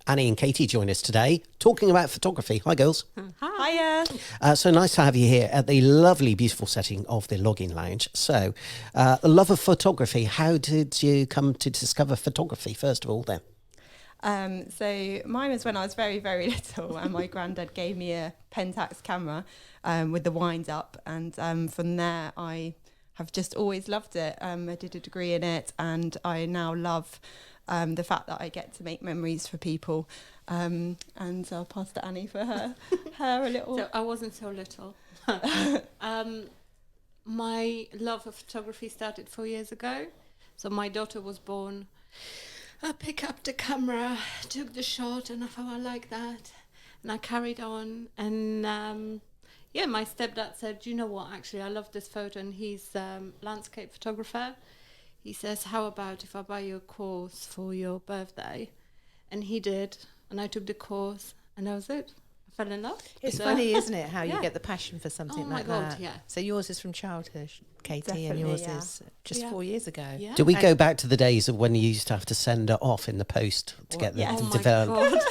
Annie and Katie join us today talking about photography. Hi, girls. Hiya. So nice to have you here at the lovely, beautiful setting of the Login Lounge. So, the love of photography. How did you come to discover photography, first of all, then? So mine was when I was very, very little, and my granddad gave me a Pentax camera with the wind up, and from there I have just always loved it. I did a degree in it, and I now love the fact that I get to make memories for people. And I'll pass to Annie for her a little. So I wasn't so little. My love of photography started 4 years ago. So my daughter was born. I picked up the camera, took the shot, and I thought I like that. And I carried on. And my stepdad said, you know what, actually, I love this photo. And he's landscape photographer. He says, how about if I buy you a course for your birthday? And he did. And I took the course, and that was it. I fell in love. It's funny, isn't it, how you get the passion for something like that. Yeah. So yours is from childhood, Katie, Definitely, and yours is just 4 years ago. Yeah. Do we go back to the days of when you used to have to send it off in the post to get them Oh my developed? God.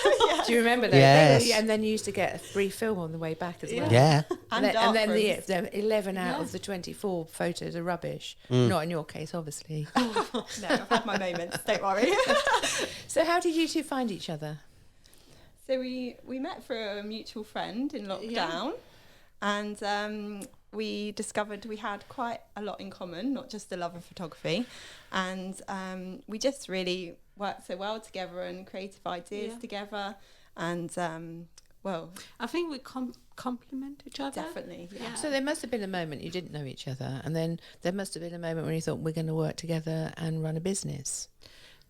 Do you remember that? Yes. And then you used to get a free film on the way back as well. Yeah. And then darkrooms. the 11 out of the 24 photos are rubbish. Not in your case, obviously. No, I've had my moments, don't worry. So how did you two find each other? So we met through a mutual friend in lockdown, and we discovered we had quite a lot in common, not just the love of photography, and we just really worked so well together and creative ideas together, and I think we complement each other. definitely, yeah. So there must have been a moment you didn't know each other, and then there must have been a moment when you thought, we're going to work together and run a business.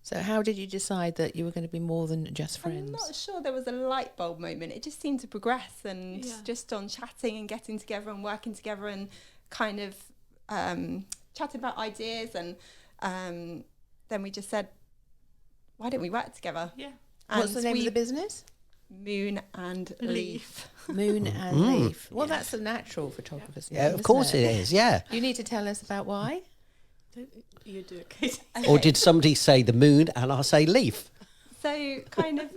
So how did you decide that you were going to be more than just friends? I'm not sure there was a light bulb moment. It just seemed to progress, and just on chatting and getting together and working together and kind of chatting about ideas, and then we just said, why don't we work together? Yeah. And What's the name of the business? Moon and Leaf. Moon and Leaf. Well, that's a natural photographer's name, Yeah, of course it is, yeah. You need to tell us about why. You do, Kate. Or did somebody say the moon and I'll say leaf? So kind of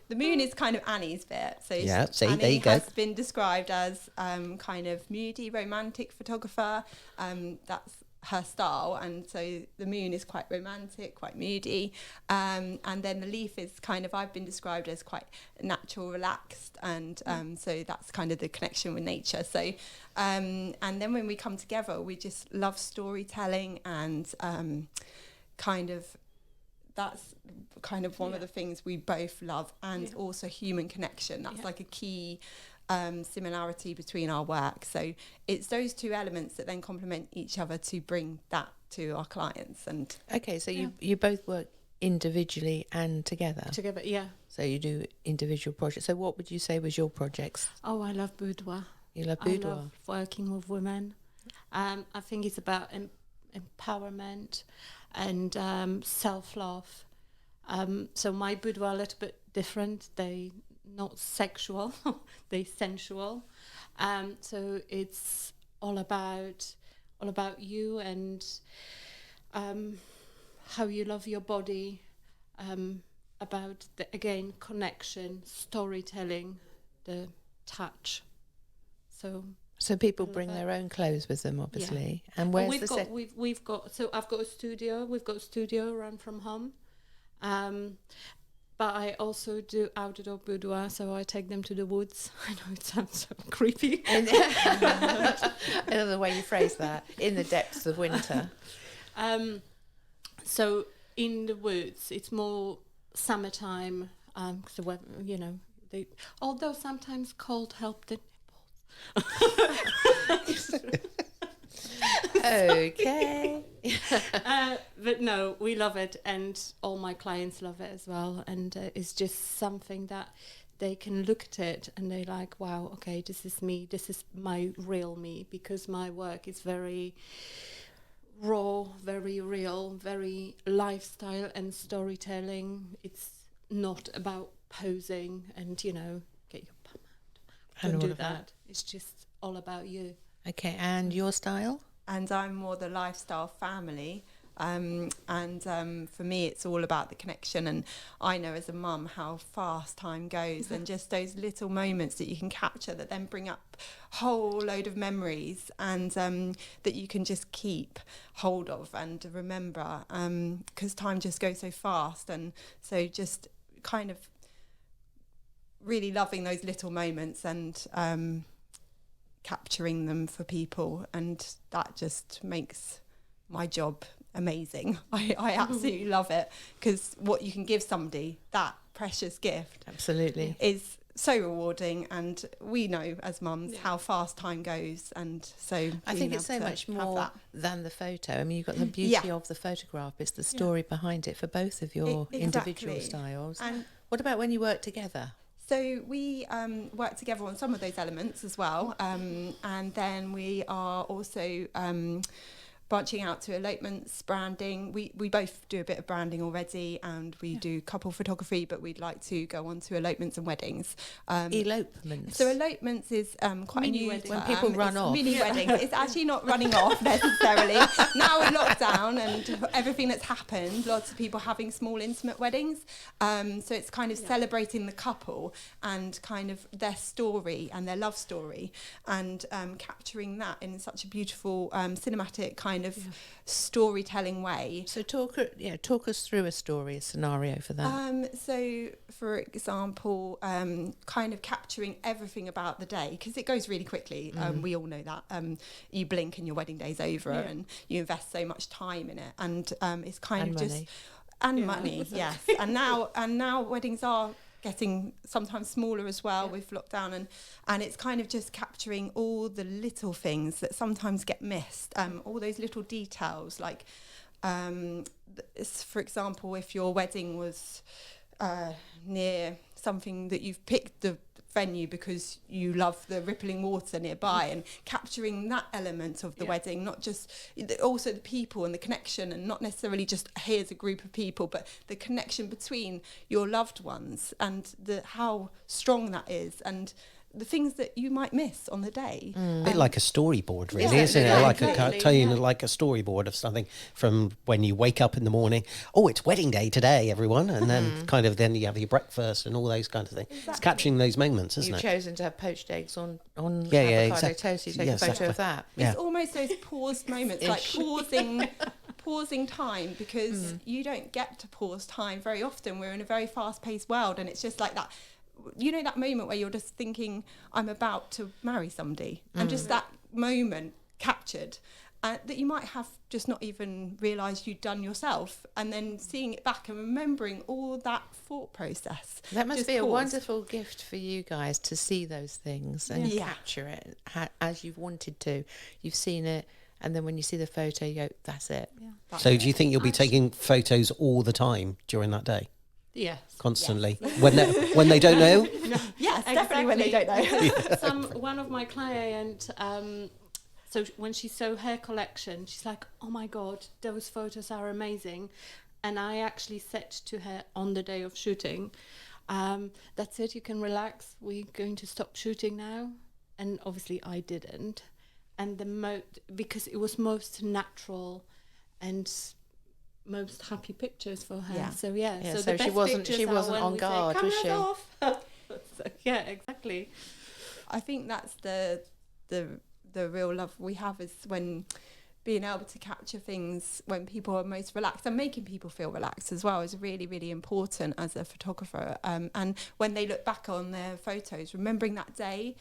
the moon is kind of Annie's bit. So Yeah, see, Annie there you go. has been described as kind of moody, romantic photographer. That's her style, and so the moon is quite romantic, quite moody, and then the leaf is kind of, I've been described as quite natural, relaxed, and so that's kind of the connection with nature. So and then when we come together, we just love storytelling, and kind of that's kind of one of the things we both love, and also human connection. That's like a key similarity between our work. So it's those two elements that then complement each other to bring that to our clients. And Okay, so you both work individually and together. Together, yeah. So you do individual projects. So what would you say was your projects? Oh, I love Boudoir. You love I Boudoir. love working with women. I think it's about empowerment and self-love. So my Boudoir a little bit different. They not sexual, they sensual. So it's all about you and how you love your body. About again connection, storytelling, the touch. So people bring their own clothes with them, obviously. And where's we've the got set? we've got, so I've got a studio. We've got a studio run from home. But I also do outdoor boudoir, so I take them to the woods. I know it sounds so creepy. I know the way you phrase that. In the depths of winter. So in the woods, it's more summertime. So when, although sometimes cold help the nipples. Okay. But no, we love it, and all my clients love it as well. And it's just something that they can look at it and they're like, wow, okay, this is me. This is my real me, because my work is very raw, very real, very lifestyle and storytelling. It's not about posing and, get your bum out. And Don't all do of that. It's just all about you. Okay, and your style? I'm more the lifestyle family. For me, it's all about the connection. And I know as a mum how fast time goes, and just those little moments that you can capture that then bring up a whole load of memories, and that you can just keep hold of and remember, because time just goes so fast. And so just kind of really loving those little moments and capturing them for people, and that just makes my job amazing. I absolutely love it, because what you can give somebody, that precious gift, Absolutely, is so rewarding. And we know as mums how fast time goes, and so I think it's so much more than the photo. I mean, you've got the beauty of the photograph, it's the story behind it for both of your individual styles. And what about when you work together? So we work together on some of those elements as well, and then we are also branching out to elopements, branding. We both do a bit of branding already, and we do couple photography, but we'd like to go on to elopements and weddings. Elopements. So elopements is quite Mini a new wedding. term. When people run off. Mini weddings. It's actually not running off necessarily. Now with lockdown and everything that's happened, lots of people having small intimate weddings. So it's kind of celebrating the couple and kind of their story and their love story, and capturing that in such a beautiful cinematic kind of storytelling way. So talk us through a story, a scenario for that. So for example, kind of capturing everything about the day, because it goes really quickly. We all know that. You blink and your wedding day's over, and you invest so much time in it, and it's kind And of money. just money, yes. And now weddings are getting sometimes smaller as well with lockdown, and it's kind of just capturing all the little things that sometimes get missed, all those little details, like for example, if your wedding was near something that you've picked the venue because you love the rippling water nearby, and capturing that element of the wedding, not just also the people and the connection, and not necessarily just here's a group of people, but the connection between your loved ones, and how strong that is, and the things that you might miss on the day. A bit like a storyboard, really, Yeah, isn't it? yeah, Like exactly, like a storyboard of something from when you wake up in the morning. Oh, it's wedding day today, everyone, and then then you have your breakfast and all those kinds of things. It's capturing those moments, isn't You've it? chosen to have poached eggs on Yeah, avocado exactly. toast. You take Yeah, a photo exactly. of that. Yeah. It's almost those paused moments, like pausing time, because you don't get to pause time very often. We're in a very fast-paced world, and it's just like that. You know, that moment where you're just thinking, I'm about to marry somebody, and just that moment captured, that you might have just not even realised you'd done yourself, and then seeing it back and remembering all that thought process. That must Just be a pause. wonderful gift for you guys to see those things and Yeah. capture it as you've wanted to. You've seen it, and then when you see the photo, you go, that's it. So do you think you'll be taking photos all the time during that day? Yes. Constantly? When they don't know? Yes, definitely when they don't know. One of my clients, so when she saw her collection, she's like, oh my God, those photos are amazing. And I actually said to her on the day of shooting, that's it, you can relax. We're going to stop shooting now. And obviously I didn't. And because it was most natural and most happy pictures for her. Yeah. So yeah, Yeah, so so the she best wasn't- pictures she are wasn't when on we say, guard, was "Cameras she?" off." So, yeah, exactly. I think that's the real love we have, is when being able to capture things when people are most relaxed, and making people feel relaxed as well is really, really important as a photographer. And when they look back on their photos, remembering that day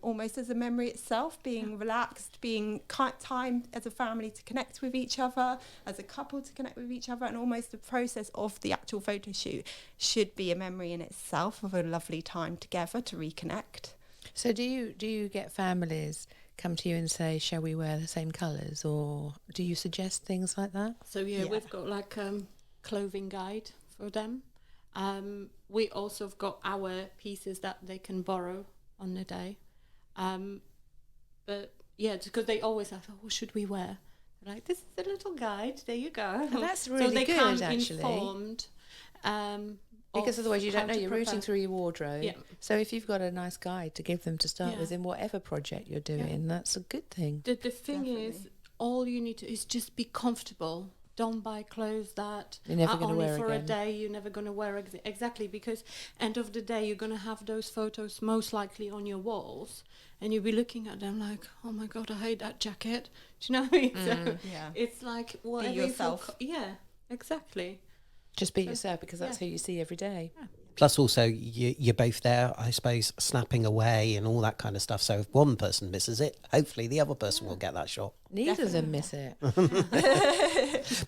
almost as a memory itself, being relaxed, being time as a family to connect with each other, as a couple to connect with each other, and almost the process of the actual photo shoot should be a memory in itself of a lovely time together to reconnect. So do you get families come to you and say, shall we wear the same colours, or do you suggest things like that? So yeah, we've got like clothing guide for them. We also have got our pieces that they can borrow on the day. But yeah, because they always ask, what should we wear? They're like, this is a little guide, there you go. Oh, that's so really they good, come actually. informed. Because otherwise you don't know, how to you're prepare. rooting through your wardrobe. Yeah. So if you've got a nice guide to give them to start Yeah. with in whatever project you're doing, that's a good thing. The thing is, all you need to is just be comfortable. don't buy clothes that You're never are gonna only wear for again. a day. You're never going to wear exactly, because end of the day you're going to have those photos most likely on your walls, and you'll be looking at them like, oh my god, I hate that jacket. Do you know what I mean? So Yeah. it's like whatever Be you feel yourself. yeah, exactly. Just be yourself, because that's yeah. who you see every day. Plus, also, you're both there, I suppose, snapping away and all that kind of stuff. So if one person misses it, hopefully the other person will get that shot. Neither of them miss it.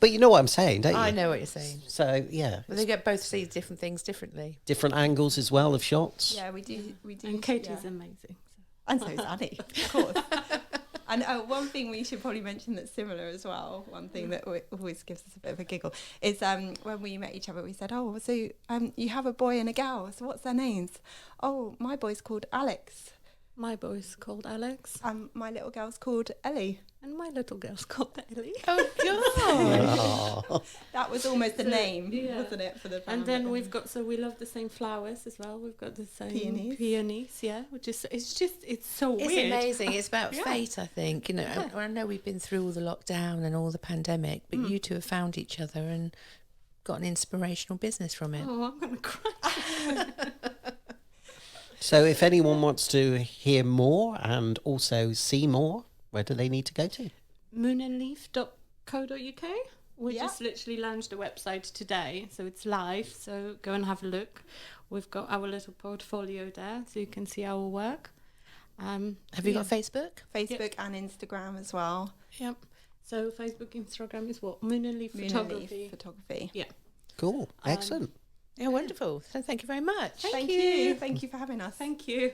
But you know what I'm saying, don't you? I know what you're saying. So, yeah, But they get both see different things differently. different angles as well of shots. Yeah, we do. And Katie's yeah. amazing. And so is Annie, of course. And one thing we should probably mention that's similar as well, one thing that always gives us a bit of a giggle, is when we met each other, we said, oh, so you have a boy and a gal, so what's their names? Oh, my boy's called Alex. My boy's called Alex, My little girl's called Ellie. and my little girl's called Ellie. Oh, God. That was almost the name, yeah. wasn't it, for the And family? then we've got, so we love the same flowers as well. We've got the same Peonies. yeah, which is, it's so It's weird. amazing. It's about Yeah. fate, I think. You know, I know we've been through all the lockdown and all the pandemic, but you two have found each other and got an inspirational business from it. Oh, I'm going to cry. So if anyone wants to hear more and also see more, where do they need to go to? moonandleaf.co.uk. We Yeah. just literally launched the website today, so it's live, so go and have a look. We've got our little portfolio there, so you can see our work. Have you got Facebook? Facebook and Instagram as well. Yep. So Facebook, Instagram is what? Moon and Leaf Moon and Photography. Leaf Photography. Yeah. Cool. Excellent. Yeah, wonderful. So thank you very much. Thank you. Thank you for having us. Thank you.